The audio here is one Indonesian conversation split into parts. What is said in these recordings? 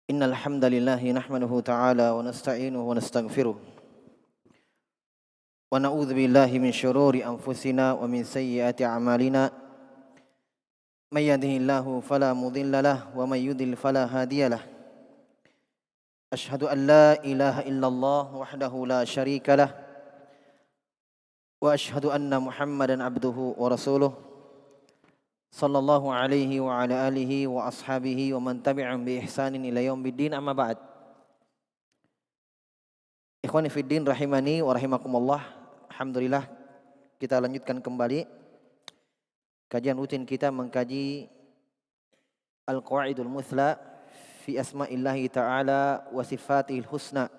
Innal hamdalillah nahmaduhu ta'ala wa nasta'inuhu wa nastaghfiruh wa na'udzu billahi min syururi anfusina wa min sayyiati a'malina may yahdihillahu fala mudilla lahu wa may yudlil fala hadiyalah. Asyhadu an la ilaha illallah wahdahu la syarika lah wa asyhadu anna Muhammadan abduhu wa rasuluh sallallahu alaihi wa ala alihi wa ashabihi wa man tabi'ahum bi ihsanin ila yaumiddin, amma ba'd. Ikhwani fiddin rahimani wa rahimakumullah. Alhamdulillah kita lanjutkan kembali kajian rutin kita mengkaji Al-Qawaidul Muthla fi asma'illahi ta'ala wa sifatihil husna.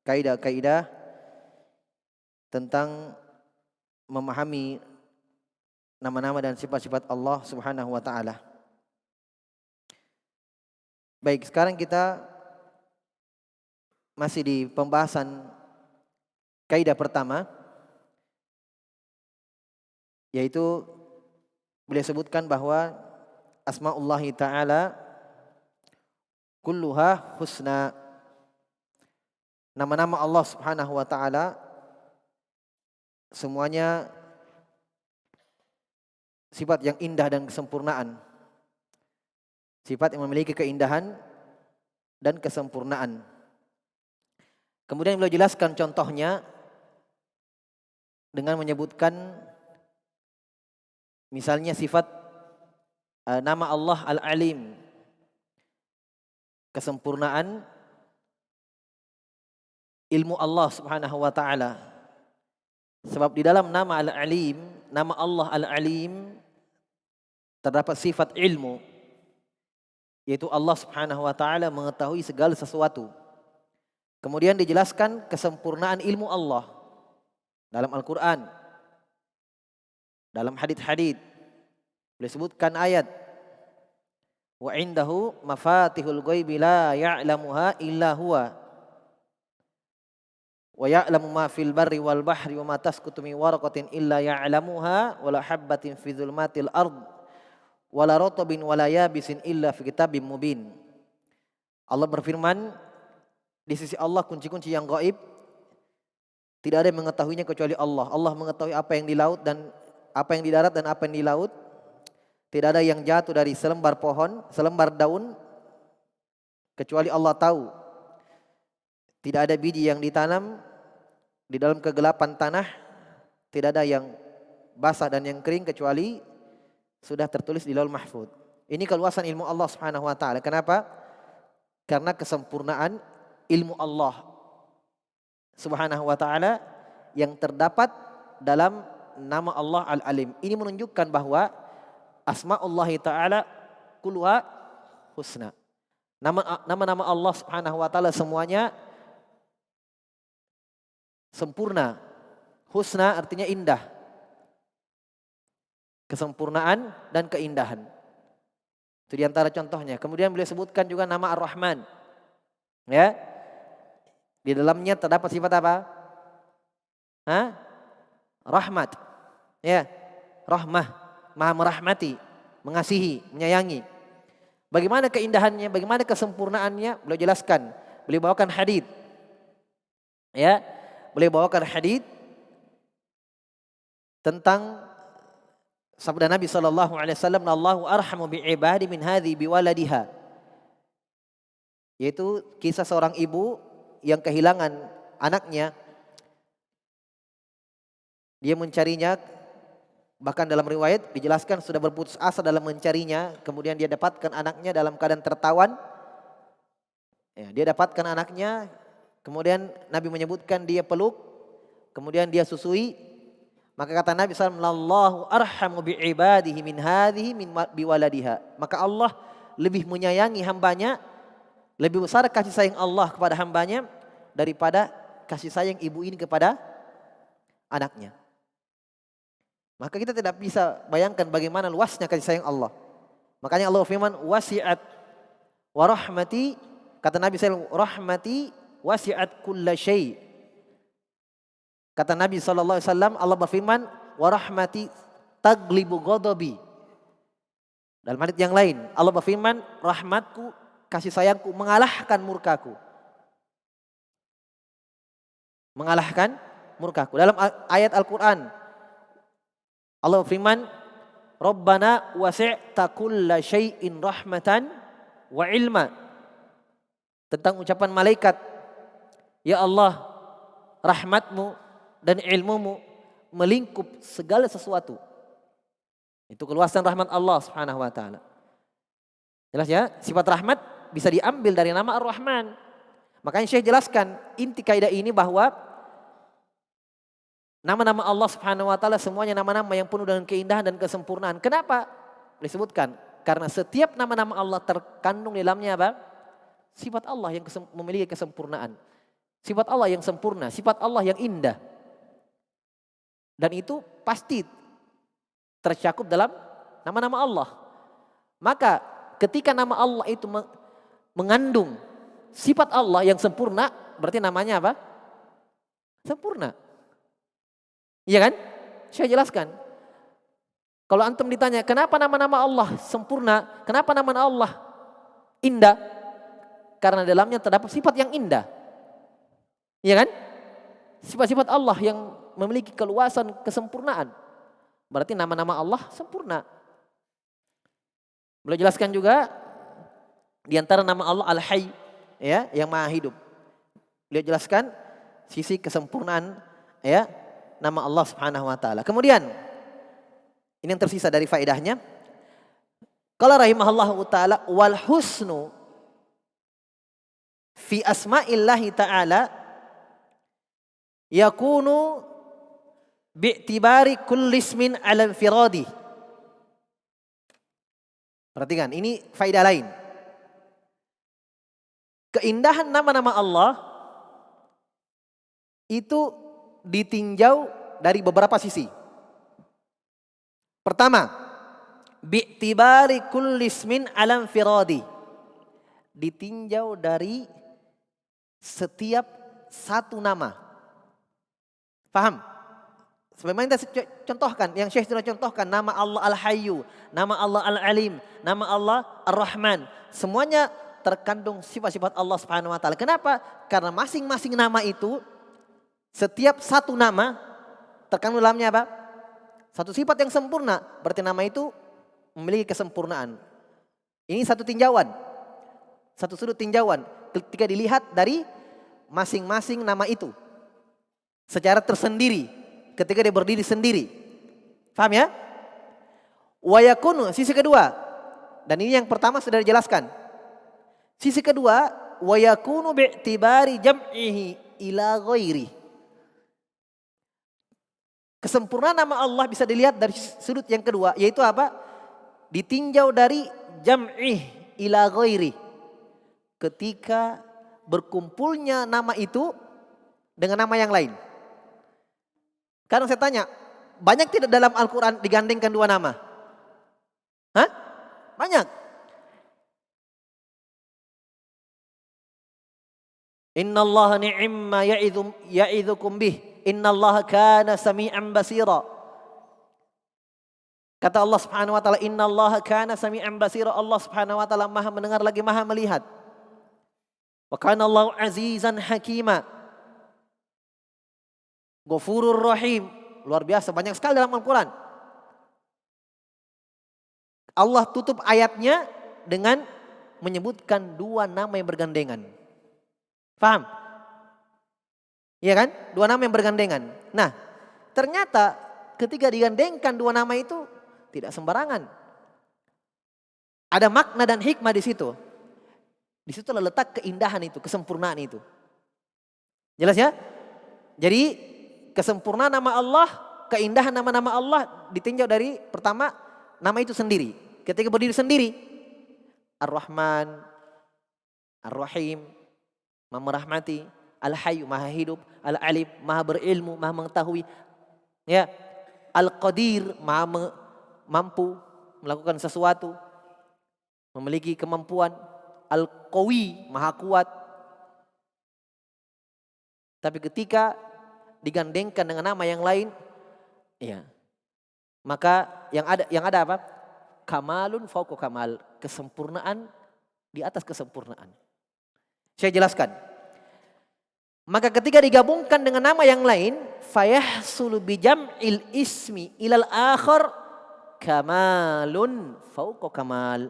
Kaidah-kaidah tentang memahami nama-nama dan sifat-sifat Allah Subhanahu wa taala. Baik, sekarang kita masih di pembahasan kaidah pertama, yaitu beliau sebutkan bahwa asma'ullahi ta'ala kulluha husna. Nama-nama Allah Subhanahu wa taala semuanya sifat yang indah dan kesempurnaan. Sifat yang memiliki keindahan dan kesempurnaan. Kemudian beliau jelaskan contohnya dengan menyebutkan misalnya sifat nama Allah Al-Alim, kesempurnaan ilmu Allah Subhanahu wa taala. Sebab di dalam nama Al-Alim, nama Allah Al-Alim, terdapat sifat ilmu, yaitu Allah Subhanahu wa taala mengetahui segala sesuatu. Kemudian dijelaskan kesempurnaan ilmu Allah dalam Al-Qur'an, dalam hadits-hadits. Boleh sebutkan ayat, wa indahu mafatihul ghaibi la ya'lamuha illa huwa wa ya'lamu ma fil barri wal bahri wa ma tasqutu min waraqatin illa ya'lamuha wa la habbatin fi dhulmatil ard wala rotobin wala yabisin illa fi kitabim mubin. Allah berfirman, di sisi Allah kunci-kunci yang gaib tidak ada yang mengetahuinya kecuali Allah. Allah mengetahui apa yang di laut dan apa yang di darat dan apa yang di laut. Tidak ada yang jatuh dari selembar pohon, selembar daun kecuali Allah tahu. Tidak ada biji yang ditanam di dalam kegelapan tanah, tidak ada yang basah dan yang kering kecuali sudah tertulis di Lauhul Mahfuz. Ini keluasan ilmu Allah Subhanahu wa taala. Kenapa? Karena kesempurnaan ilmu Allah Subhanahu wa taala yang terdapat dalam nama Allah Al-Alim. Ini menunjukkan bahwa asma'ullah ta'ala kulluha husna. Nama-nama Allah Subhanahu wa taala semuanya sempurna. Husna artinya indah. Kesempurnaan dan keindahan. Itu diantara contohnya. Kemudian beliau sebutkan juga nama Ar-Rahman. Ya. Di dalamnya terdapat sifat apa? Rahmat. Ya. Rahmah. Maha merahmati. Mengasihi. Menyayangi. Bagaimana keindahannya? Bagaimana kesempurnaannya? Beliau jelaskan. Beliau bawakan hadits. Ya. Beliau bawakan hadits tentang sabda Nabi SAW, Allahu arhamu bi'ibadi min hadhi biwaladiha. Yaitu kisah seorang ibu yang kehilangan anaknya. Dia mencarinya, bahkan dalam riwayat dijelaskan sudah berputus asa dalam mencarinya. Kemudian dia dapatkan anaknya dalam keadaan tertawan. Ya, dia dapatkan anaknya, kemudian Nabi menyebutkan dia peluk, kemudian dia susui. Maka kata Nabi SAW, Allahu arhamu bi'ibadihi min hadhihi min biwaladiha. Maka Allah lebih menyayangi hambanya, lebih besar kasih sayang Allah kepada hambanya daripada kasih sayang ibu ini kepada anaknya. Maka kita tidak bisa bayangkan bagaimana luasnya kasih sayang Allah. Makanya Allah firman, wasi'at wa rahmati, kata Nabi SAW, rahmati wasi'at kulla syai'. Kata Nabi SAW, Allah berfirman, wa rahmati taglibu ghadabi. Dalam hadits yang lain, Allah berfirman, rahmatku kasih sayangku mengalahkan murkaku. Mengalahkan murkaku. Dalam ayat Al-Quran Allah firman, Rabbana wasi'ta kulla syai'in rahmatan wa ilma. Tentang ucapan malaikat, ya Allah, rahmatmu dan ilmumu melingkup segala sesuatu. Itu keluasan rahmat Allah Subhanahu wa taala. Jelas ya, sifat rahmat bisa diambil dari nama Ar-Rahman. Makanya Syekh jelaskan inti kaidah ini bahwa nama-nama Allah Subhanahu wa taala semuanya nama-nama yang penuh dengan keindahan dan kesempurnaan. Kenapa? Disebutkan karena setiap nama-nama Allah terkandung di dalamnya apa? Sifat Allah yang memiliki kesempurnaan. Sifat Allah yang sempurna, sifat Allah yang indah. Dan itu pasti tercakup dalam nama-nama Allah. Maka ketika nama Allah itu mengandung sifat Allah yang sempurna, berarti namanya apa? Sempurna. Iya kan? Saya jelaskan. Kalau antum ditanya, kenapa nama-nama Allah sempurna? Kenapa nama-nama Allah indah? Karena dalamnya terdapat sifat yang indah. Iya kan? Sifat-sifat Allah yang memiliki keluasan kesempurnaan. Berarti nama-nama Allah sempurna. Beliau jelaskan juga di antara nama Allah Al-Hayy, ya, yang Maha Hidup. Beliau jelaskan sisi kesempurnaan, ya, nama Allah Subhanahu wa taala. Kemudian ini yang tersisa dari faedahnya. Qala rahimahullahu taala wal husnu fi asma'illahi ta'ala yakunu bi'tibari kulli ismin 'ala infiradi. Perhatikan, ini faedah lain. Keindahan nama-nama Allah itu ditinjau dari beberapa sisi. Pertama, bi'tibari kulli ismin 'ala infiradi. Ditinjau dari setiap satu nama. Paham? Sebagaimana kita contohkan, yang Syekh sudah contohkan, nama Allah Al-Hayyu, nama Allah Al-Alim, nama Allah Ar-Rahman. Semuanya terkandung sifat-sifat Allah Subhanahu wa taala. Kenapa? Karena masing-masing nama itu, setiap satu nama terkandung dalamnya apa? Satu sifat yang sempurna. Berarti nama itu memiliki kesempurnaan. Ini satu tinjauan. Satu sudut tinjauan ketika dilihat dari masing-masing nama itu secara tersendiri ketika dia berdiri sendiri. Paham ya? Wa yakunu, sisi kedua. Dan ini yang pertama sudah dijelaskan. Sisi kedua, wa yakunu bi'tibari jam'ihi ila ghairi. Kesempurnaan nama Allah bisa dilihat dari sudut yang kedua, yaitu apa? Ditinjau dari jam'ih ila ghairi. Ketika berkumpulnya nama itu dengan nama yang lain. Karena saya tanya, banyak tidak dalam Al-Quran digandengkan dua nama? Hah? Banyak. Innallaha ni'imma ya'idhukum bih. Innallaha kana sami'an basira. Kata Allah Subhanahu wa taala, innallaha kana sami'an basira. Allah Subhanahu wa taala Maha mendengar lagi Maha melihat. Wa kana Allahu azizan hakima. Ghafurur Rahim. Luar biasa, banyak sekali dalam Al-Quran. Allah tutup ayatnya dengan menyebutkan dua nama yang bergandengan. Paham? Iya kan? Dua nama yang bergandengan. Nah, ternyata ketika digandengkan dua nama itu tidak sembarangan. Ada makna dan hikmah di situ. Di situ letak keindahan itu, kesempurnaan itu. Jelas ya? Jadi kesempurnaan nama Allah, keindahan nama-nama Allah ditinjau dari pertama nama itu sendiri. Ketika berdiri sendiri, Ar-Rahman, Ar-Rahim, Maha merahmati, Al-Hayyu, Maha hidup, Al-Alim, Maha berilmu, Maha mengetahui. Ya, Al-Qadir, Maha mampu melakukan sesuatu, memiliki kemampuan. Al-Qawi, Maha kuat. Tapi ketika digandengkan dengan nama yang lain, ya, maka yang ada apa? Kamalun fauqa kamal, kesempurnaan di atas kesempurnaan. Saya jelaskan. Maka ketika digabungkan dengan nama yang lain, fayahsulu bijam'il ismi ilal akhar kamalun fauqa kamal.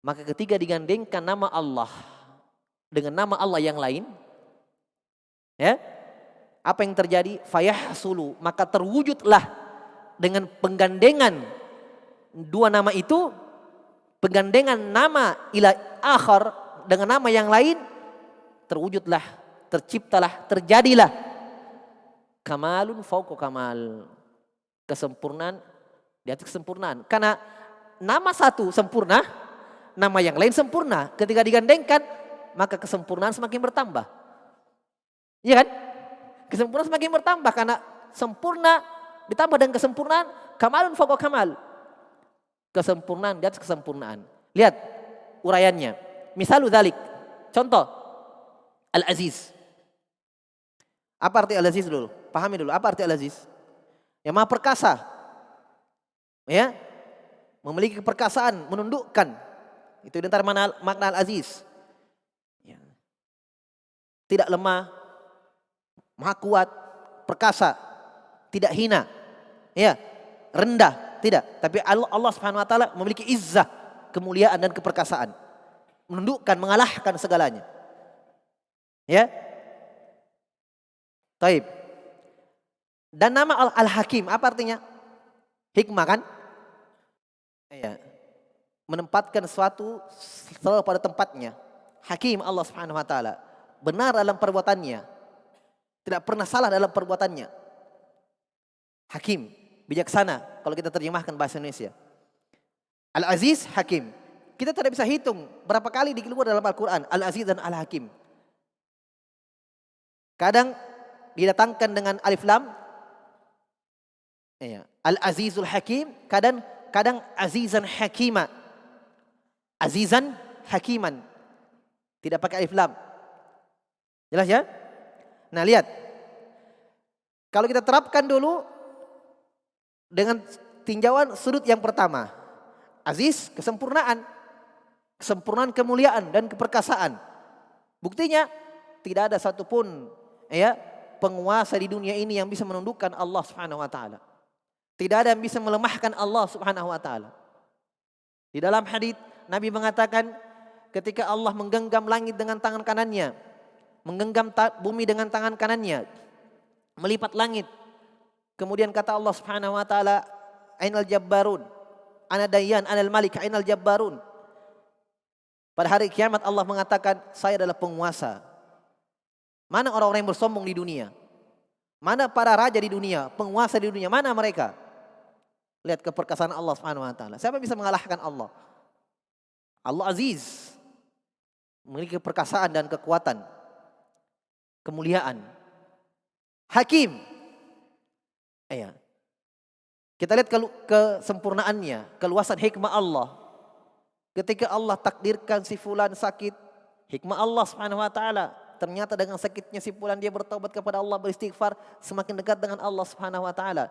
Maka ketika digandengkan nama Allah dengan nama Allah yang lain, ya, apa yang terjadi? Fayahsulu, maka terwujudlah dengan penggandengan dua nama itu, penggandengan nama ila akhar dengan nama yang lain, terwujudlah, terciptalah, terjadilah kamalun fauqa kamal, kesempurnaan di atas kesempurnaan. Karena nama satu sempurna, nama yang lain sempurna. Ketika digandengkan, maka kesempurnaan semakin bertambah. Iya kan? Kesempurnaan semakin bertambah karena sempurna ditambah dengan kesempurnaan, kamalun fauqa kamal. Kesempurnaan di atas kesempurnaan. Lihat uraiannya. Misalu dzalik. Contoh Al-Aziz. Apa arti Al-Aziz dulu? Pahami dulu, apa arti Al-Aziz? Yang maha perkasa. Ya. Memiliki keperkasaan, menundukkan. Itu di antara makna Al-Aziz. Ya. Tidak lemah, maha kuat, perkasa, tidak hina. Ya, rendah. Tidak, tapi Allah Subhanahu wa taala memiliki izzah, kemuliaan dan keperkasaan. Menundukkan, mengalahkan segalanya. Ya. Taib. Dan nama Al-Hakim apa artinya? Hikmah kan? Ya. Menempatkan sesuatu selalu pada tempatnya. Hakim Allah Subhanahu wa taala. Benar dalam perbuatannya. Tidak pernah salah dalam perbuatannya. Hakim, bijaksana kalau kita terjemahkan bahasa Indonesia. Al-Aziz, Hakim. Kita tidak bisa hitung berapa kali dikeluar dalam Al-Quran Al-Aziz dan Al-Hakim. Kadang didatangkan dengan alif lam, ya, Al-Azizul Hakim. Kadang Azizan Hakima. Azizan Hakiman. Tidak pakai alif lam. Jelas ya? Nah lihat. Kalau kita terapkan dulu dengan tinjauan sudut yang pertama. Aziz, kesempurnaan. Kesempurnaan kemuliaan dan keperkasaan. Buktinya tidak ada satupun penguasa di dunia ini yang bisa menundukkan Allah Subhanahu wa taala. Tidak ada yang bisa melemahkan Allah Subhanahu wa taala. Di dalam hadits Nabi mengatakan ketika Allah menggenggam langit dengan tangan kanannya, menggenggam bumi dengan tangan kanannya, melipat langit. Kemudian kata Allah Subhanahu wa taala, "Ainal jabbarun? Ana dayyan, anal malik, ainal jabbarun?" Pada hari kiamat Allah mengatakan, "Saya adalah penguasa." Mana orang-orang yang bersombong di dunia? Mana para raja di dunia, penguasa di dunia? Mana mereka? Lihat keperkasaan Allah Subhanahu wa taala. Siapa bisa mengalahkan Allah? Allah Aziz. Memiliki keperkasaan dan kekuatan. Kemuliaan. Hakim. Ya. Kita lihat kesempurnaannya, keluasan hikmah Allah. Ketika Allah takdirkan si fulan sakit, hikmah Allah Subhanahu wa taala. Ternyata dengan sakitnya si fulan dia bertobat kepada Allah, beristighfar, semakin dekat dengan Allah Subhanahu wa taala.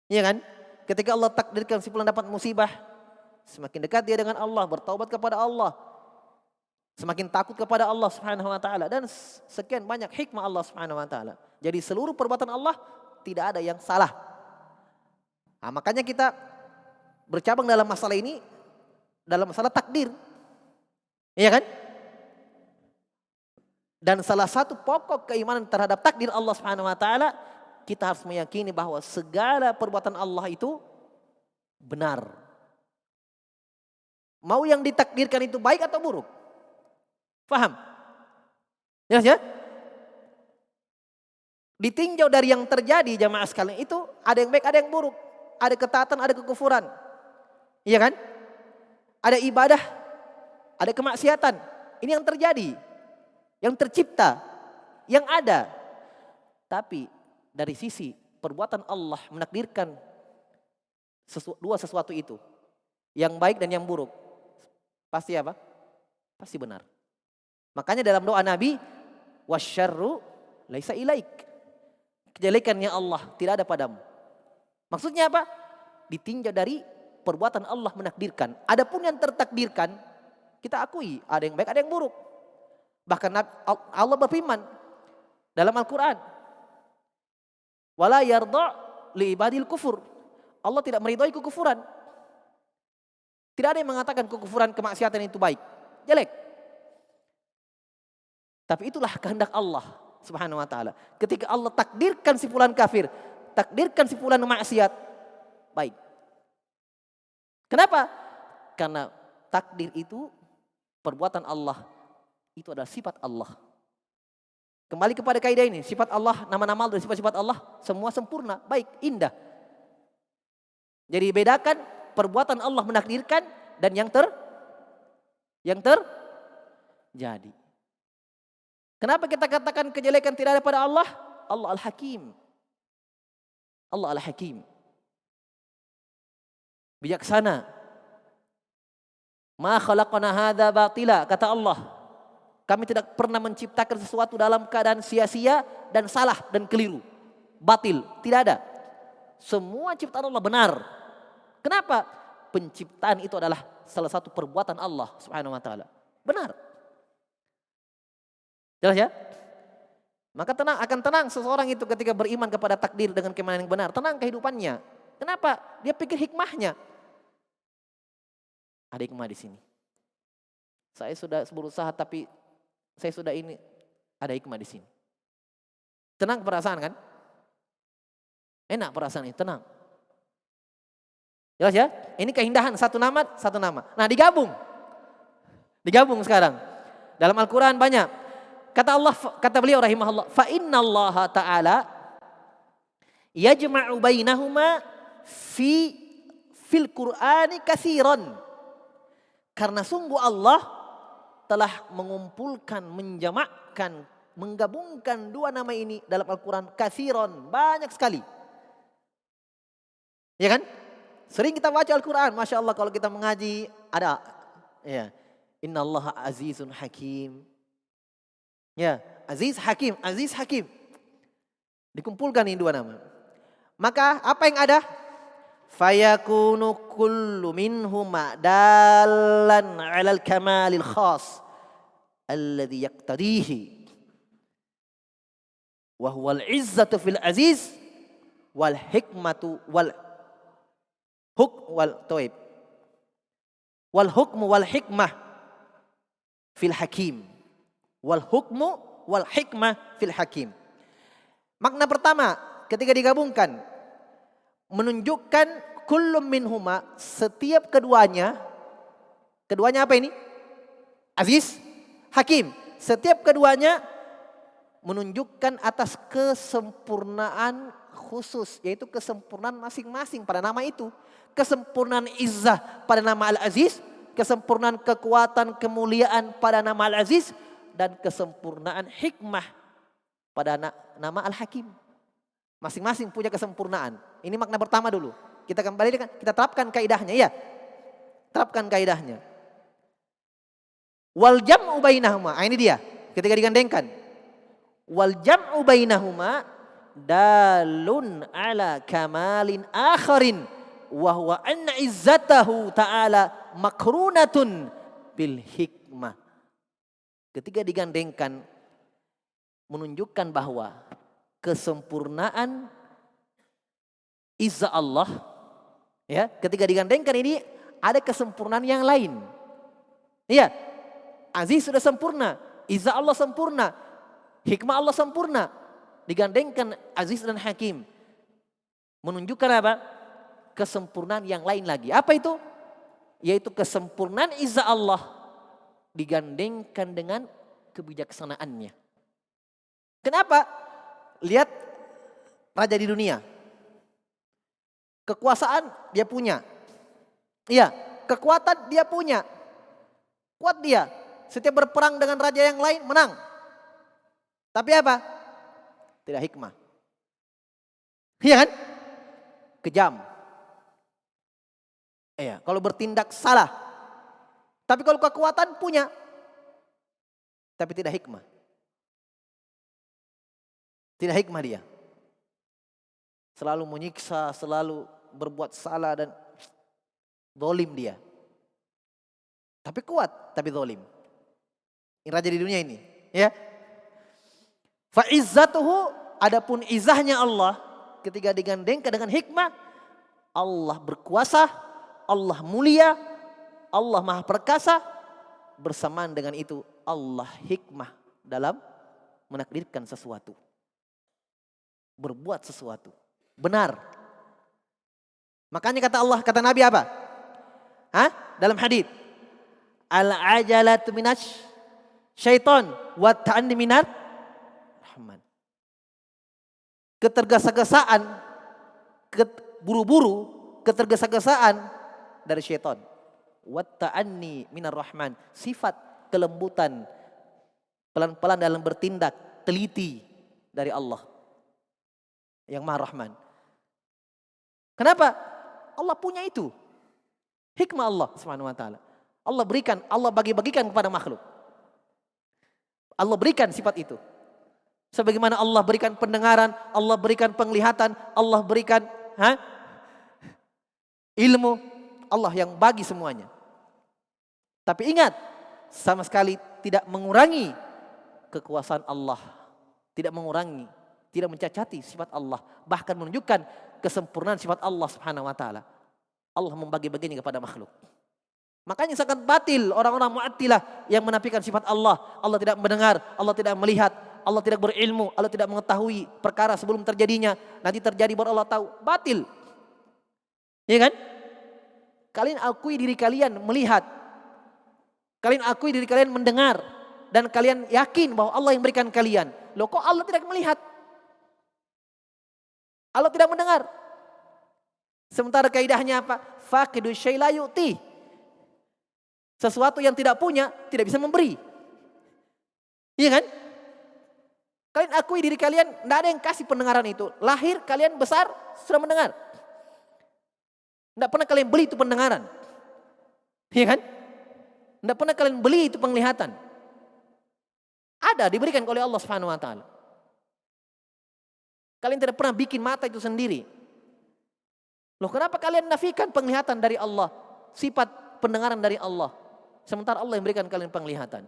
Iya kan? Ketika Allah takdirkan si fulan dapat musibah, semakin dekat dia dengan Allah, bertaubat kepada Allah. Semakin takut kepada Allah Subhanahu wa taala dan sekian banyak hikmah Allah Subhanahu wa taala. Jadi seluruh perbuatan Allah tidak ada yang salah. Nah, makanya kita bercabang dalam masalah ini, dalam masalah takdir. Iya kan? Dan salah satu pokok keimanan terhadap takdir Allah Subhanahu wa taala, kita harus meyakini bahwa segala perbuatan Allah itu benar. Mau yang ditakdirkan itu baik atau buruk? Faham? Jelas ya? Ditinjau dari yang terjadi jamaah sekalian itu ada yang baik, ada yang buruk. Ada ketaatan, ada kekufuran. Iya kan? Ada ibadah, ada kemaksiatan. Ini yang terjadi. Yang tercipta, yang ada. Tapi dari sisi perbuatan Allah menakdirkan dua sesuatu itu. Yang baik dan yang buruk. Pasti apa? Pasti benar. Makanya dalam doa Nabi, wasyarru laisa ilaik. Kejelekannya Allah tidak ada padamu. Maksudnya apa? Ditinjau dari perbuatan Allah menakdirkan. Adapun yang tertakdirkan, kita akui ada yang baik, ada yang buruk. Bahkan Allah berfirman dalam Al-Quran, wala yarda li ibadil kufur. Allah tidak meridhai kekufuran. Tidak ada yang mengatakan kekufuran, kemaksiatan itu baik, jelek. Tapi itulah kehendak Allah Subhanahu wa taala. Ketika Allah takdirkan si fulan kafir, takdirkan si fulan maksiat, baik. Kenapa? Karena takdir itu perbuatan Allah, itu adalah sifat Allah. Kembali kepada kaidah ini, sifat Allah, nama-nama dan sifat-sifat Allah semua sempurna, baik, indah. Jadi bedakan perbuatan Allah menakdirkan dan yang terjadi. Kenapa kita katakan kejelekan tidak ada pada Allah? Allah Al-Hakim. Allah Al-Hakim. Bijaksana. Ma khalaqna hadza batila, kata Allah. Kami tidak pernah menciptakan sesuatu dalam keadaan sia-sia dan salah dan keliru. Batil, tidak ada. Semua ciptaan Allah benar. Kenapa? Penciptaan itu adalah salah satu perbuatan Allah Subhanahu wa taala. Benar. Jelas ya? Maka akan tenang seseorang itu ketika beriman kepada takdir dengan keimanan yang benar. Tenang kehidupannya. Kenapa? Dia pikir hikmahnya. Ada hikmah di sini. Saya sudah berusaha tapi saya sudah ini, ada hikmah di sini. Tenang perasaan kan? Enak perasaan ini, tenang. Jelas ya? Ini keindahan satu nama, satu nama. Nah, digabung. Digabung sekarang. Dalam Al-Qur'an banyak. Kata Allah, kata beliau rahimahullah, fa innallaha ta'ala yajma'u bainahuma fil Qur'ani katsiran. Karena sungguh Allah telah mengumpulkan, menjamakkan, menggabungkan dua nama ini dalam Al-Quran katsiran, banyak sekali. Ya kan? Sering kita baca Al-Quran, Masya Allah kalau kita mengaji ada. Ya. Innallaha azizun hakim. Ya, aziz hakim, aziz hakim. Dikumpulkan ini dua nama. Maka apa yang ada? Fayakunu kullu minhuma dalan 'alal kamalil khas alladhi yaqtadihi wa huwal 'izzatu fil aziz wal hikmatu wal hukmu wal hikmah fil hakim wal hukmu wal hikmah fil hakim. Makna pertama ketika digabungkan menunjukkan kullum minhuma, setiap keduanya apa ini? Aziz, Hakim. Setiap keduanya menunjukkan atas kesempurnaan khusus, yaitu kesempurnaan masing-masing pada nama itu. Kesempurnaan izzah pada nama Al-Aziz, kesempurnaan kekuatan, kemuliaan pada nama Al-Aziz, dan kesempurnaan hikmah pada nama Al-Hakim. Masing-masing punya kesempurnaan. Ini makna pertama dulu. Kita kembali kita terapkan kaidahnya ya. Terapkan kaidahnya. Wal jam'u bainahuma. Ini dia. Ketika digandengkan. Wal jam'u bainahuma dalun ala kamalin akharin wa huwa anna izzatahu ta'ala makrunatun bil hikmah. Ketika digandengkan menunjukkan bahwa kesempurnaan izzah Allah, ya, ketika digandengkan ini ada kesempurnaan yang lain. Iya, aziz sudah sempurna, izzah Allah sempurna, hikmah Allah sempurna. Digandengkan aziz dan hakim, menunjukkan apa? Kesempurnaan yang lain lagi. Apa itu? Yaitu kesempurnaan izzah Allah digandengkan dengan kebijaksanaannya. Kenapa? Lihat raja di dunia. Kekuasaan dia punya. Iya, kekuatan dia punya. Kuat dia. Setiap berperang dengan raja yang lain menang. Tapi apa? Tidak hikmah. Iya kan? Kejam. Iya, kalau bertindak salah. Tapi kalau kekuatan punya. Tapi tidak hikmah. Tidak hikmah dia. Selalu menyiksa, selalu berbuat salah dan Zalim dia. Tapi kuat, tapi zalim. Ini raja di dunia ini, ya. Fa izzatuhu, adapun izahnya Allah ketika digandengkan dengan hikmah, Allah berkuasa, Allah mulia, Allah maha perkasa. Bersamaan dengan itu Allah hikmah dalam menakdirkan sesuatu, berbuat sesuatu. Benar. Makanya kata Allah, kata Nabi apa? Dalam hadis, al-ajalatu minasy syaiton wa ta'anni minar rahman. Ketergesa-gesaan, buru-buru, ketergesa-gesaan dari syaitan. Wa ta'anni minar rahman. Sifat kelembutan, pelan-pelan dalam bertindak, teliti dari Allah yang Maha Rahman. Kenapa? Allah punya itu. Hikmah Allah Subhanahu wa taala. Allah berikan, Allah bagi-bagikan kepada makhluk. Allah berikan sifat itu. Sebagaimana Allah berikan pendengaran, Allah berikan penglihatan, Allah berikan ilmu, Allah yang bagi semuanya. Tapi ingat, sama sekali tidak mengurangi kekuasaan Allah. Tidak mengurangi, tidak mencacati sifat Allah. Bahkan menunjukkan kesempurnaan sifat Allah Subhanahu wa taala. Allah membagi-baginya kepada makhluk. Makanya sangat batil orang-orang Mu'attilah yang menafikan sifat Allah. Allah tidak mendengar, Allah tidak melihat, Allah tidak berilmu, Allah tidak mengetahui perkara sebelum terjadinya. Nanti terjadi baru Allah tahu. Batil. Iya kan? Kalian akui diri kalian melihat. Kalian akui diri kalian mendengar. Dan kalian yakin bahwa Allah yang berikan kalian. Loh kok Allah tidak melihat? Allah tidak mendengar. Sementara kaidahnya apa? Faqidu syai' la yu'ti. Sesuatu yang tidak punya tidak bisa memberi. Iya kan? Kalian akui diri kalian tidak ada yang kasih pendengaran itu. Lahir kalian besar sudah mendengar. Tidak pernah kalian beli itu pendengaran. Iya kan? Tidak pernah kalian beli itu penglihatan. Ada diberikan oleh Allah Subhanahu wa taala. Kalian tidak pernah bikin mata itu sendiri. Loh kenapa kalian nafikan penglihatan dari Allah? Sifat pendengaran dari Allah. Sementara Allah yang berikan kalian penglihatan.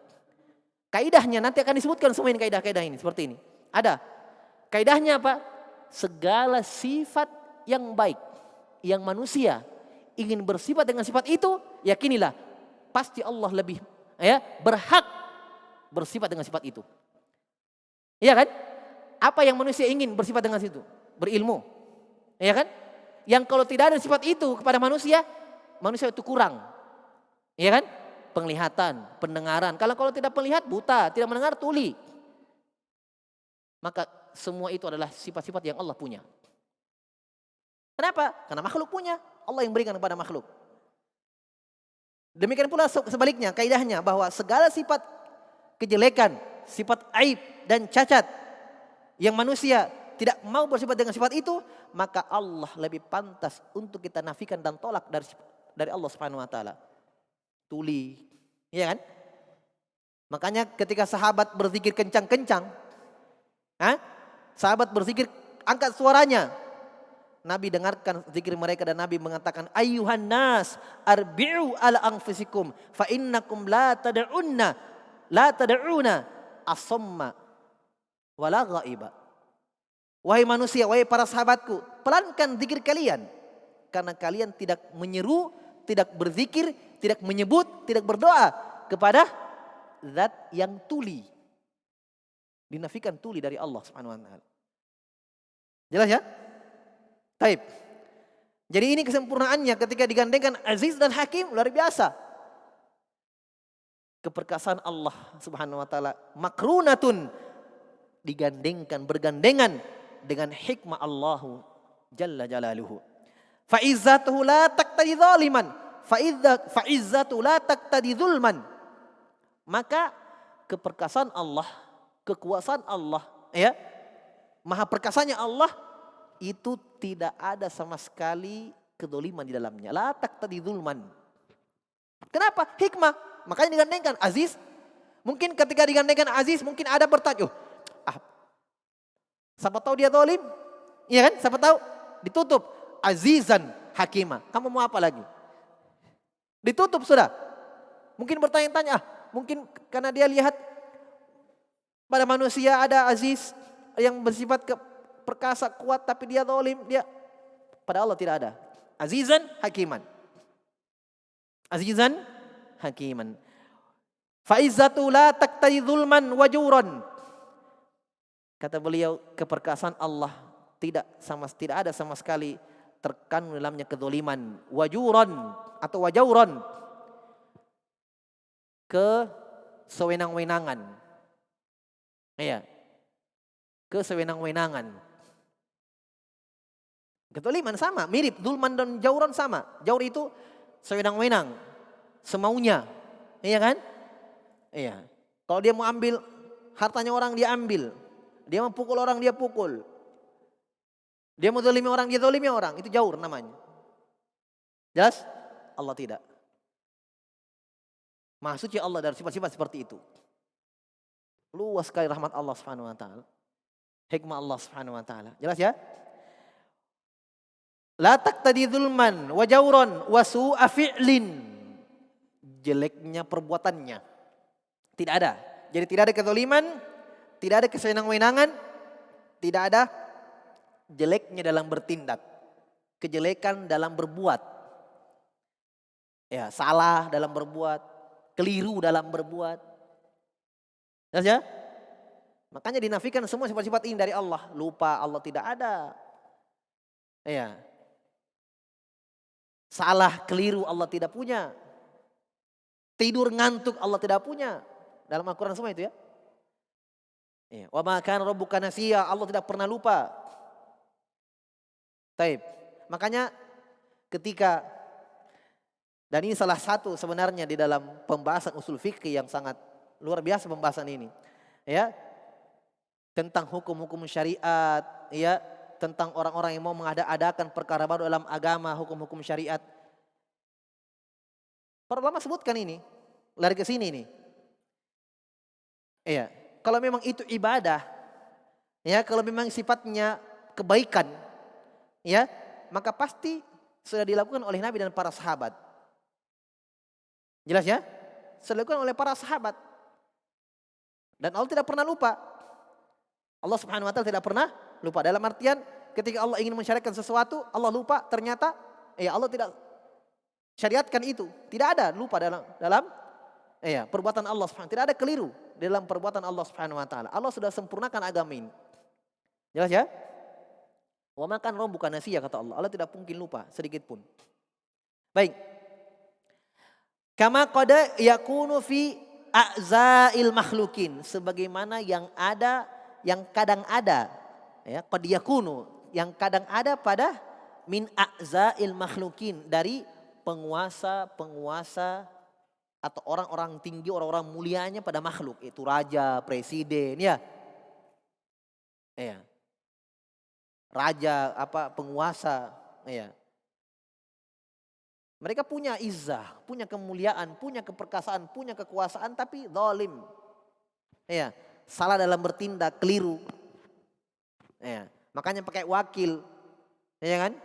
Kaidahnya nanti akan disebutkan semua ini kaidah-kaidah ini seperti ini. Ada. Kaidahnya apa? Segala sifat yang baik, yang manusia ingin bersifat dengan sifat itu, yakinilah pasti Allah lebih berhak bersifat dengan sifat itu. Iya kan? Apa yang manusia ingin bersifat dengan situ? Berilmu. Iya kan? Yang kalau tidak ada sifat itu kepada manusia, manusia itu kurang. Iya kan? Penglihatan, pendengaran. Kalau tidak melihat buta, tidak mendengar tuli. Maka semua itu adalah sifat-sifat yang Allah punya. Kenapa? Karena makhluk punya. Allah yang berikan kepada makhluk. Demikian pula sebaliknya, kaidahnya bahwa segala sifat kejelekan, sifat aib dan cacat yang manusia tidak mau bersifat dengan sifat itu, maka Allah lebih pantas untuk kita nafikan dan tolak dari Allah Subhanahu wa taala. Tuli, iya kan? Makanya ketika sahabat berzikir kencang-kencang, sahabat berzikir angkat suaranya, Nabi dengarkan zikir mereka dan Nabi mengatakan, ayyuhan nas arbi'u ala anfusikum fa innakum la tad'una asamma wala ghaiba. Wahai manusia, wahai para sahabatku, pelankan zikir kalian karena kalian tidak menyeru, tidak berzikir, tidak menyebut, tidak berdoa kepada zat yang tuli. Dinafikan tuli dari Allah Subhanahu wa taala. Jelas ya? Taib. Jadi ini kesempurnaannya ketika digandengkan Aziz dan Hakim luar biasa. Keperkasaan Allah Subhanahu wa taala makrunatun, digandengkan, bergandengan dengan hikmah Allah Jalla Jalaluhu. Fa izzatuhu la taqtadi zaliman, fa izzatu la taqtadi zulman. Maka keperkasaan Allah, kekuasaan Allah, maha perkasanya Allah itu tidak ada sama sekali kedoliman di dalamnya. La taqtadi zulman. Kenapa? Hikmah. Makanya digandengkan Aziz. Mungkin ketika digandengkan Aziz mungkin ada bertanya, siapa tahu dia zalim? Iya kan? Siapa tahu? Ditutup Azizan Hakimah. Kamu mau apa lagi? Ditutup sudah. Mungkin bertanya-tanya, mungkin karena dia lihat pada manusia ada aziz yang bersifat perkasa, kuat, tapi dia zalim, dia pada Allah tidak ada. Azizan hakiman. Azizan hakiman. Fa'izzatu la taqtadi zulman wa juran. Kata beliau, keperkasaan Allah tidak ada sama sekali terkandung dalamnya kezaliman, wajuran atau wajauran, kesewenang-wenangan. Iya. Kesewenang-wenangan. Kezaliman sama, mirip zulman dan jauran sama. Jaur itu sewenang-wenang, semaunya. Iya kan? Iya. Kalau dia mau ambil hartanya orang, dia ambil. Dia mau pukul orang, dia pukul. Dia mau zalimi orang, dia zalimi orang. Itu jaur namanya. Jelas? Allah tidak. Maha suci Allah dari sifat-sifat seperti itu. Luas sekali rahmat Allah Subhanahu wa taala. Hikmah Allah Subhanahu wa taala. Jelas ya? La taqtadi zulman wa jauran wa su'a fi'lin. Jeleknya perbuatannya. Tidak ada. Jadi tidak ada kezaliman, tidak ada kesenang-wenangan, tidak ada jeleknya dalam bertindak, kejelekan dalam berbuat. Ya, salah dalam berbuat, keliru dalam berbuat. Jelas ya? Makanya dinafikan semua sifat-sifat ini dari Allah. Lupa Allah tidak ada. Ya. Salah, keliru Allah tidak punya. Tidur ngantuk Allah tidak punya. Dalam Al-Quran semua itu ya. Wa ma kana rabbuka nasiya, Allah tidak pernah lupa. Taib. Makanya ketika, dan ini salah satu sebenarnya di dalam pembahasan usul fikih yang sangat luar biasa pembahasan ini. Ya. Tentang hukum-hukum syariat, ya, tentang orang-orang yang mau mengada-adakan perkara baru dalam agama, hukum-hukum syariat. Para ulama sebutkan ini, lari ke sini nih. Iya, kalau memang itu ibadah, ya, kalau memang sifatnya kebaikan, ya, maka pasti sudah dilakukan oleh Nabi dan para sahabat. Jelas ya? Sudah dilakukan oleh para sahabat. Dan Allah tidak pernah lupa. Allah Subhanahu wa taala tidak pernah lupa. Dalam artian ketika Allah ingin mensyariatkan sesuatu, Allah lupa, ternyata Allah tidak syariatkan itu. Tidak ada lupa dalam perbuatan Allah Subhanahu wa taala. Tidak ada keliru dalam perbuatan Allah Subhanahu wa taala. Allah sudah sempurnakan agama ini. Jelas ya? Wa ma kana rabbuka nasiya, kata Allah. Allah tidak mungkin lupa sedikit pun. Baik. Kama qad yakunu fi a'zail makhlukin, sebagaimana yang ada, yang kadang ada, ya, qad yakunu, yang kadang ada pada min a'zail makhlukin, dari penguasa-penguasa atau orang-orang tinggi, orang-orang mulianya pada makhluk, itu raja, presiden, ya. Ya. Raja, penguasa, ya. Mereka punya izzah, punya kemuliaan, punya keperkasaan, punya kekuasaan, tapi zalim. Ya, salah dalam bertindak, keliru. Ya, makanya pakai wakil, ya kan?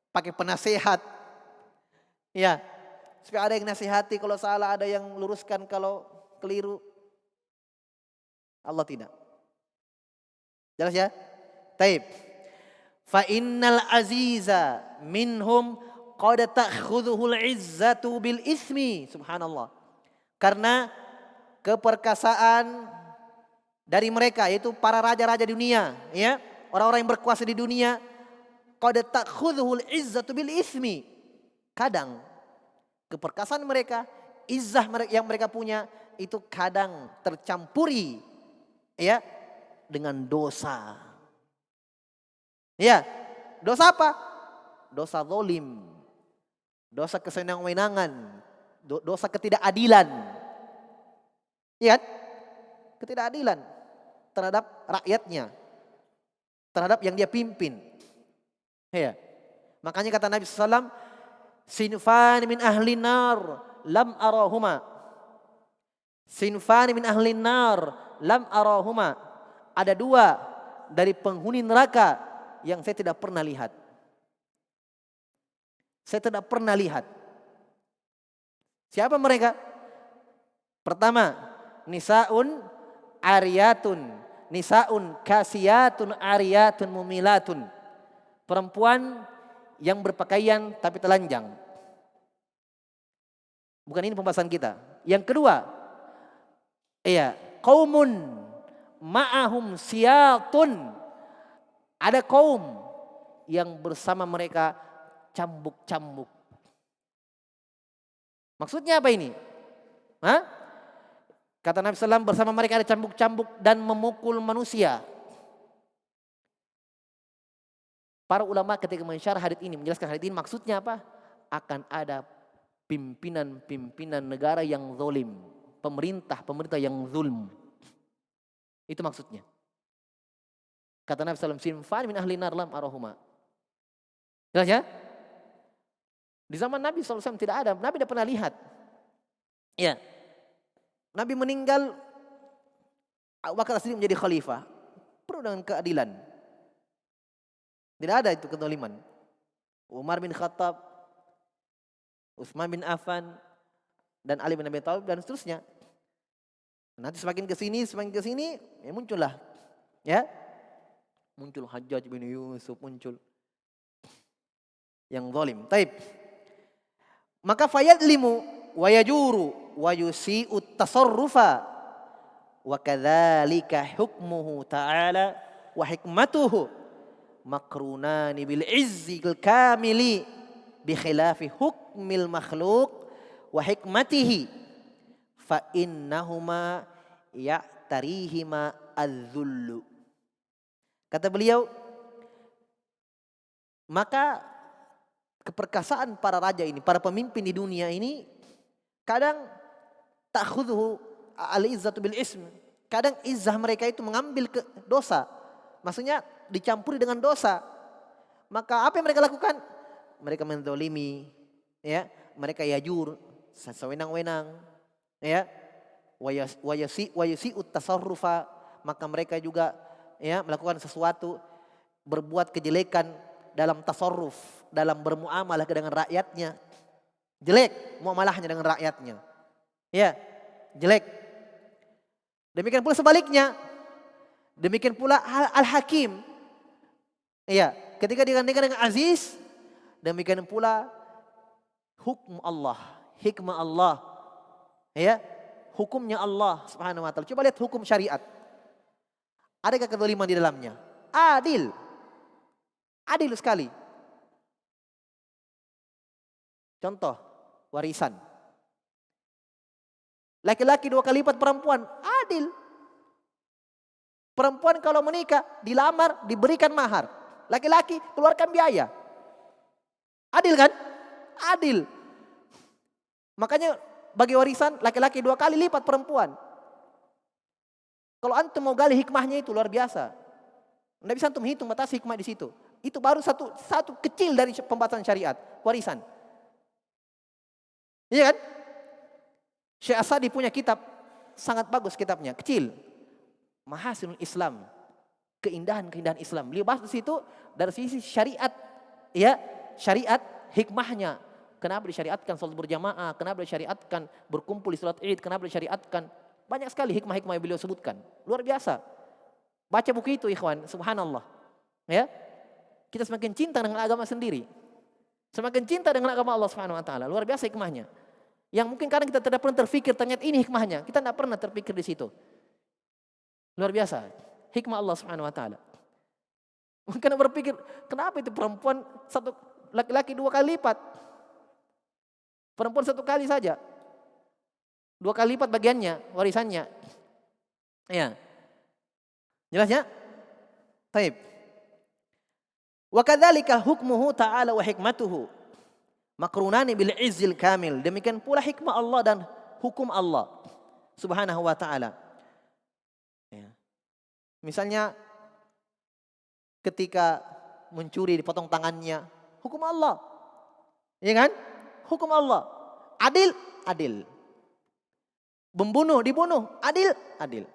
Pakai penasehat. Ya, supaya ada yang nasihati kalau salah, ada yang luruskan kalau keliru. Allah tidak. Jelas ya? Taib. Fa innal aziza minhum qad ta'khudhuhul izzatu bil ismi. Subhanallah. Karena keperkasaan dari mereka, yaitu para raja-raja dunia, ya, orang-orang yang berkuasa di dunia, qad ta'khudhuhul izzatu bil ismi. Kadang keperkasaan mereka, izzah yang mereka punya itu kadang tercampuri, ya, dengan dosa. Ya, dosa apa? Dosa zalim, dosa kesenang-wenangan, dosa ketidakadilan. Ya, ketidakadilan terhadap rakyatnya, terhadap yang dia pimpin. Ya, makanya kata Nabi SAW, sinfani min ahli nar lam arahuma. Sinfani min ahli nar lam arahuma. Ada dua dari penghuni neraka yang saya tidak pernah lihat. Saya tidak pernah lihat. Siapa mereka? Pertama, nisaun ariyatun, nisaun kasiyatun ariyatun mumilatun. Perempuan yang berpakaian tapi telanjang. Bukan ini pembahasan kita. Yang kedua, qaumun ma'ahum siyatun. Ada kaum yang bersama mereka cambuk-cambuk. Maksudnya apa ini? Hah? Kata Nabi SAW, bersama mereka ada cambuk-cambuk dan memukul manusia. Para ulama ketika mensyarah hadits ini, menjelaskan hadits ini maksudnya apa? Akan ada pimpinan-pimpinan negara yang zalim, pemerintah yang zulm. Itu maksudnya. Kata Nabi SAW, sinfan min ahli nar lam arahuma. Jelas ya? Di zaman Nabi SAW tidak ada, Nabi tidak pernah lihat. Ya, Nabi meninggal, Abu Bakar As-Siddiq menjadi khalifah. Penuh dengan keadilan. Tidak ada itu kezaliman. Umar bin Khattab, Utsman bin Affan, dan Ali bin Abi Thalib dan seterusnya. Nanti semakin ke sini ya muncullah. Ya. Muncul Hajjaj bin Yusuf, muncul yang zalim. Taib. Maka fayadlimu wa yajuru wa yusi'u tasarrufa wa kadzalika hukmuhu ta'ala wa hikmatuhu makrunani bil izzil kamili bi khilafi hukmil makhluk wa hikmatihi fa innahuma ya'tarihima az-zullu. Kata beliau, maka keperkasaan para raja ini, para pemimpin di dunia ini, kadang ta'khudhu al-izzatu bil ism. Kadang izzah mereka itu mengambil ke dosa. Maksudnya dicampuri dengan dosa. Maka apa yang mereka lakukan? Mereka menzalimi, ya, mereka yajur sewenang-wenang, ya. Wa yasi'ut tasarrufa, maka mereka juga melakukan sesuatu, berbuat kejelekan dalam tasarruf, dalam bermuamalah dengan rakyatnya. Jelek muamalahnya dengan rakyatnya. Ya, jelek. Demikian pula sebaliknya. Demikian pula al-hakim. Iya, ketika digandingkan dengan aziz, demikian pula hukum Allah, hikmah Allah. Ya, hukumnya Allah Subhanahu wa taala. Coba lihat hukum syariat. Adakah kezaliman di dalamnya? Adil. Adil sekali. Contoh, warisan. Laki-laki 2 kali lipat perempuan, adil. Perempuan kalau menikah, dilamar, diberikan mahar. Laki-laki keluarkan biaya. Adil kan? Adil. Makanya bagi warisan, laki-laki 2 kali lipat perempuan. Kalau antum mau gali hikmahnya itu luar biasa. Anda bisa antum hitung batas hikmah di situ. Itu baru satu kecil dari pembahasan syariat, warisan. Iya kan? Syekh As-Sa'di punya kitab, sangat bagus kitabnya, kecil. Mahasinul Islam, keindahan-keindahan Islam. Beliau bahas di situ dari sisi syariat, ya, syariat hikmahnya. Kenapa disyariatkan salat berjamaah? Kenapa disyariatkan berkumpul di salat Id? Kenapa disyariatkan? Banyak sekali hikmah-hikmah yang beliau sebutkan. Luar biasa. Baca buku itu ikhwan, subhanallah. Ya. Kita semakin cinta dengan agama sendiri. Semakin cinta dengan agama Allah Subhanahu wa taala. Luar biasa hikmahnya. Yang mungkin kadang kita tidak pernah terfikir ternyata ini hikmahnya. Kita tidak pernah terpikir di situ. Luar biasa. Hikmah Allah Subhanahu wa taala. Mungkin berpikir, kenapa itu perempuan laki-laki 2 kali lipat? Perempuan 1 kali saja. 2 kali lipat bagiannya, warisannya. Ya. Jelas ya? Baik. Wa kadzalika hukmuhu ta'ala wa hikmatuhu makrunani bil izzil kamil. Demikian pula hikmah Allah dan hukum Allah Subhanahu wa taala. Ya. Misalnya ketika mencuri dipotong tangannya, hukum Allah. Ya kan? Hukum Allah. Adil, adil. Membunuh, dibunuh, adil, adil.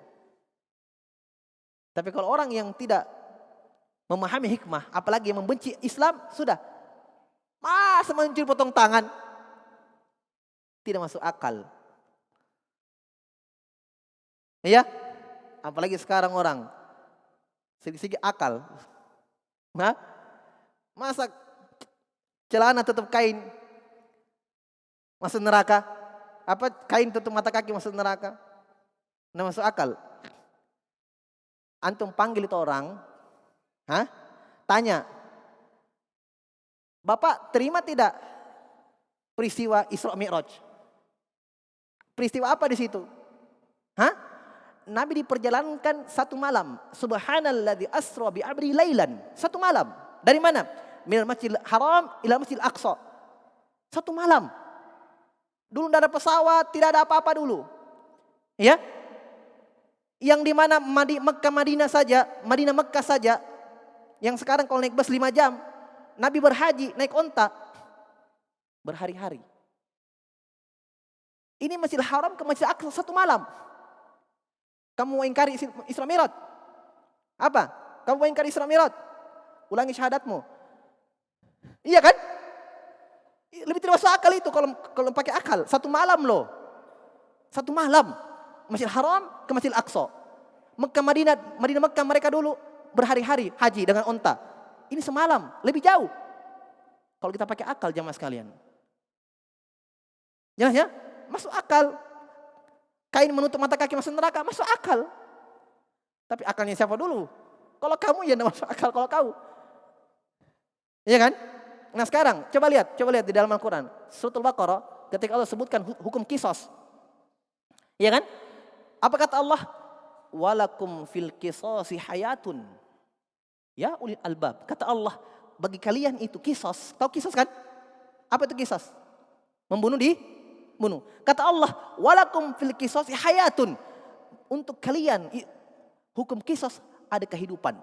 Tapi kalau orang yang tidak memahami hikmah, apalagi yang membenci Islam, sudah. Masa mencuri potong tangan? Tidak masuk akal. Iya? Apalagi sekarang orang sedikit-sedikit akal. Nah, masa celana tutup kain masuk neraka? Apa kain tutup mata kaki masuk neraka? Nggak masuk akal. Antum panggil itu orang, tanya, Bapak terima tidak peristiwa Isra Mi'raj? Peristiwa apa di situ? Nabi diperjalankan satu malam. Subhanalladzi asra bi abri lailan. Satu malam. Dari mana? Minal Masjidil Haram ila Masjidil Aqsa. Satu malam. Dulu tidak ada pesawat, tidak ada apa-apa dulu. Ya? Yang di mana Mekah Madinah saja, Madinah Mekah saja, yang sekarang kalau naik bus 5 jam, Nabi berhaji naik onta berhari-hari. Ini Masjidil Haram ke Masjidil Aqsa satu malam. Kamu mau ingkari Isra Mi'raj? Apa? Kamu mau ingkari Isra Mi'raj? Ulangi syahadatmu. Iya kan? Lebih tidak masuk akal itu kalau pakai akal. Satu malam loh. Satu malam. Masjidil Haram ke Masjidil Aqsa. Mekah Madinah Mekah mereka dulu berhari-hari haji dengan onta. Ini semalam, lebih jauh. Kalau kita pakai akal jamaah sekalian. Ya, masuk akal. Kain menutup mata kaki masuk neraka, masuk akal. Tapi akalnya siapa dulu? Kalau kamu ya tidak masuk akal kalau kau. Iya kan? Nah sekarang coba lihat di dalam Al-Quran. Suratul Baqarah ketika Allah sebutkan hukum kisos. Iya kan? Apa kata Allah? Walakum fil qisasi hayatun. Ya ulil albab. Kata Allah, bagi kalian itu kisos. Tahu kisos kan? Apa itu kisos? Membunuh bunuh. Kata Allah, walakum fil qisasi hayatun. Untuk kalian hukum kisos ada kehidupan.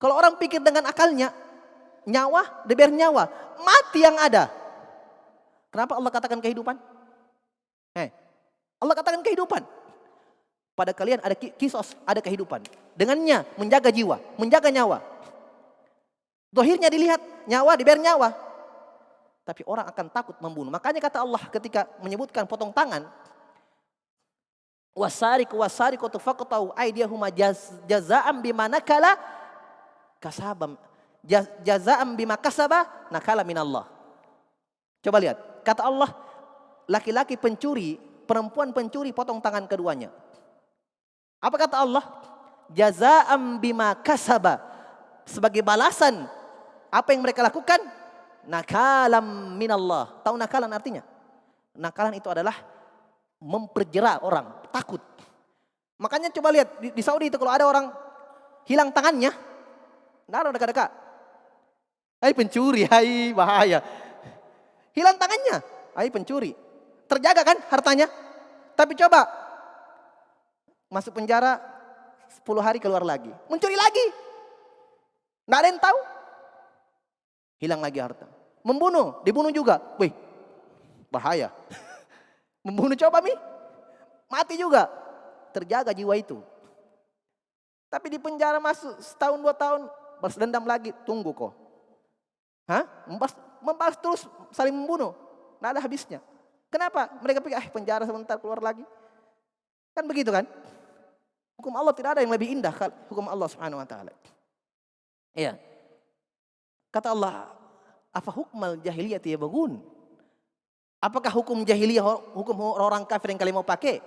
Kalau orang pikir dengan akalnya, nyawa deber nyawa, mati yang ada. Kenapa Allah katakan kehidupan? Allah katakan kehidupan. Pada kalian ada kisos, ada kehidupan. Dengannya menjaga jiwa, menjaga nyawa. Dohirnya dilihat, nyawa deber nyawa. Tapi orang akan takut membunuh. Makanya kata Allah ketika menyebutkan potong tangan. Wasariqu faqta'u aydiyahuma jazaa'an bima nakala kasabam. Jazaa'an bima kasaba nakala minallah. Coba lihat. Kata Allah, laki-laki pencuri, perempuan pencuri potong tangan keduanya. Apa kata Allah? Jazaa'an bima kasaba. Sebagai balasan apa yang mereka lakukan? Nakalam minallah. Tahu nakalan artinya? Nakalan itu adalah memperjerak orang, takut. Makanya coba lihat di Saudi itu kalau ada orang hilang tangannya, tidak ada dekat-dekat. Hai pencuri, hai bahaya. Hilang tangannya, hai pencuri. Terjaga kan hartanya? Tapi coba masuk penjara 10 hari keluar lagi, mencuri lagi. Tidak ada yang tahu. Hilang lagi harta. Membunuh, dibunuh juga. Wih, bahaya. Membunuh coba mati juga. Terjaga jiwa itu. Tapi di penjara masuk setahun 2 tahun, balas dendam lagi, tunggu kok. Membalas terus saling membunuh. Nggak ada habisnya. Kenapa? Mereka pikir penjara sebentar keluar lagi. Kan begitu kan? Hukum Allah tidak ada yang lebih indah hukum Allah Subhanahu wa taala. Iya. Kata Allah, apa hukmal jahiliyati yabghun? Apakah hukum jahiliyah hukum orang kafir yang kalian mau pakai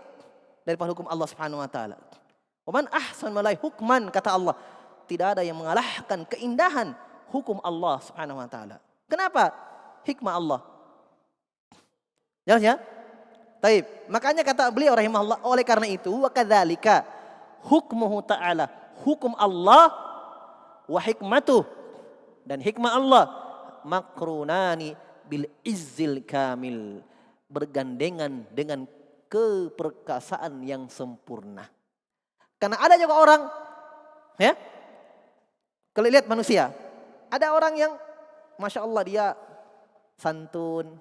daripada hukum Allah Subhanahu wa taala? Wa man ahsan malai hukman, kata Allah, tidak ada yang mengalahkan keindahan hukum Allah Subhanahu wa taala. Kenapa? Hikmah Allah. Jelas ya? Taib. Makanya kata beliau rahimahullah, oleh karena itu wa kadzalika hukmuhu ta'ala, hukum Allah wa hikmatuh, dan hikmah Allah makrunani bil izzil kamil, bergandengan dengan keperkasaan yang sempurna. Karena ada juga orang, ya, kalau lihat manusia, ada orang yang Masya Allah dia santun,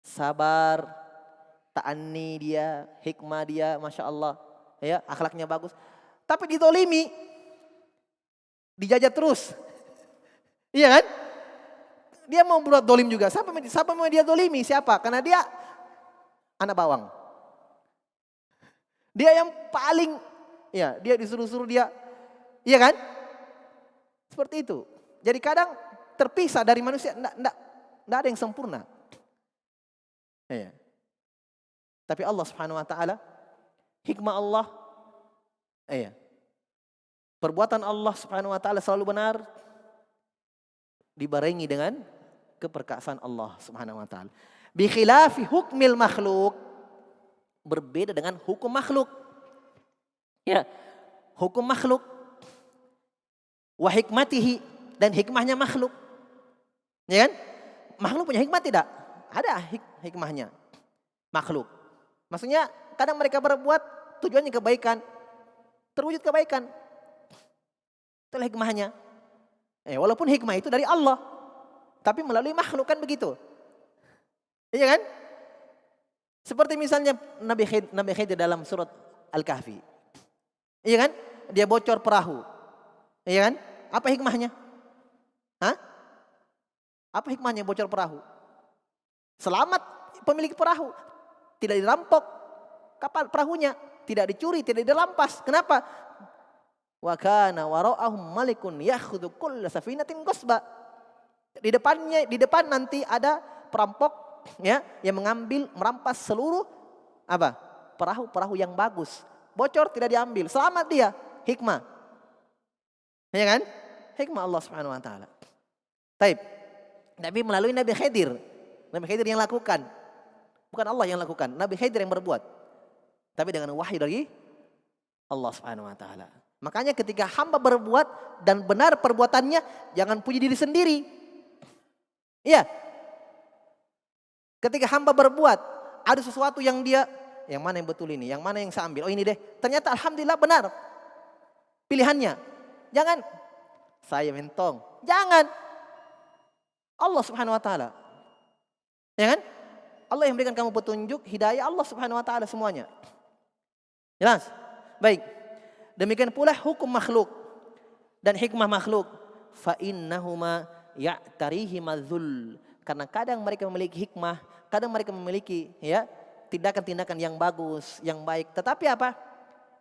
sabar, ta'anni dia, hikmah dia, Masya Allah, ya, akhlaknya bagus. Tapi ditolimi, dijajah terus. Iya kan? Dia mau berbuat dolim juga. Siapa mau dia dolimi? Siapa? Karena dia anak bawang. Dia yang paling, ya dia disuruh-suruh dia. Iya kan? Seperti itu. Jadi kadang terpisah dari manusia. Tidak ada yang sempurna. Iya. Tapi Allah Subhanahu Wa Taala, hikmah Allah, iya. Perbuatan Allah Subhanahu Wa Taala selalu benar, dibarengi dengan keperkasaan Allah Subhanahu Wa Taala. Bi khilafi hukmil makhluk, berbeda dengan hukum makhluk. Ya, hukum makhluk, wa hikmatihi, dan hikmahnya makhluk. Ya kan? Makhluk punya hikmah tidak? Ada hikmahnya. Makhluk. Maksudnya kadang mereka berbuat tujuannya kebaikan, terwujud kebaikan. Itulah hikmahnya. Walaupun hikmah itu dari Allah, tapi melalui makhluk kan begitu. Iya kan? Seperti misalnya Nabi Khidir dalam surat Al-Kahfi. Iya kan? Dia bocor perahu. Iya kan? Apa hikmahnya? Hah? Apa hikmahnya bocor perahu? Selamat pemilik perahu. Tidak dirampok kapal perahunya, tidak dicuri, tidak dirampas. Kenapa? Wa kana wara'ahum malikun yakhudhu kulla safinatin ghasba. Di depan nanti ada perampok ya yang mengambil, merampas seluruh apa? Perahu-perahu yang bagus. Bocor tidak diambil, selamat dia. Hikmah. Ya kan? Hikmah Allah Subhanahu wa taala. Taib. Tapi melalui Nabi Khidir. Nabi Khidir yang lakukan. Bukan Allah yang lakukan, Nabi Khidir yang berbuat. Tapi dengan wahyu dari Allah Subhanahu wa taala. Makanya ketika hamba berbuat dan benar perbuatannya, jangan puji diri sendiri. Iya. Ketika hamba berbuat, ada sesuatu yang mana yang betul ini, yang mana yang saya ambil, oh ini deh. Ternyata alhamdulillah benar pilihannya. Jangan saya mentong. Jangan. Allah Subhanahu wa taala. Ya kan? Allah yang berikan kamu petunjuk, hidayah Allah Subhanahu wa taala semuanya. Jelas? Baik. Demikian pula hukum makhluk dan hikmah makhluk. Fa innahuma ya'tarihi madzul. Karena kadang mereka memiliki hikmah, kadang mereka memiliki ya tindakan-tindakan yang bagus, yang baik. Tetapi apa?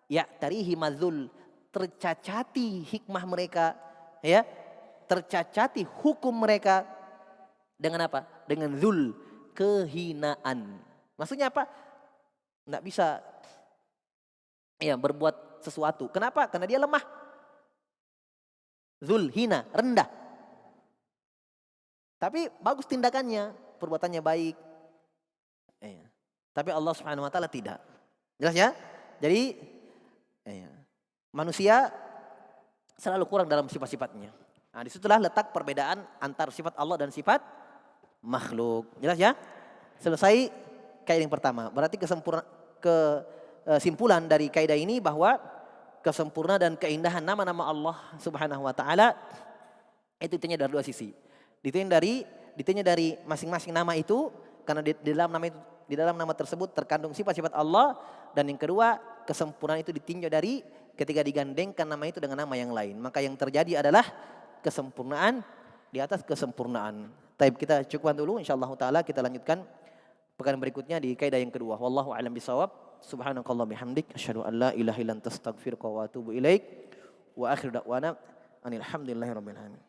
Ya'tarihi madzul. Tercacati hikmah mereka, ya. Tercacati hukum mereka dengan apa? Dengan zul, kehinaan. Maksudnya apa? Nggak bisa ya berbuat sesuatu. Kenapa? Karena dia lemah. Zul, hina, rendah. Tapi bagus tindakannya, perbuatannya baik. Tapi Allah Subhanahu wa taala tidak. Jelas ya? Jadi manusia selalu kurang dalam sifat-sifatnya. Nah, disitulah letak perbedaan antara sifat Allah dan sifat makhluk. Jelas ya? Selesai kaidah yang pertama. Berarti kesimpulan dari kaidah ini bahwa kesempurnaan dan keindahan nama-nama Allah Subhanahu wa taala itu ditanya dari dua sisi. Ditanya dari masing-masing nama itu karena di dalam nama tersebut terkandung sifat-sifat Allah, dan yang kedua kesempurnaan itu ditinjau dari ketika digandengkan nama itu dengan nama yang lain. Maka yang terjadi adalah kesempurnaan di atas kesempurnaan. Taib, kita cukupkan dulu, insyaallah taala kita lanjutkan pekan berikutnya di kaidah yang kedua. Wallahu a'lam bishawab. Subhanakallah bihamdik asyhadu an la ilaha illa anta astaghfiruka wa atubu ilaik. Wa akhiru da'wana anil hamdulillahirabbil alamin.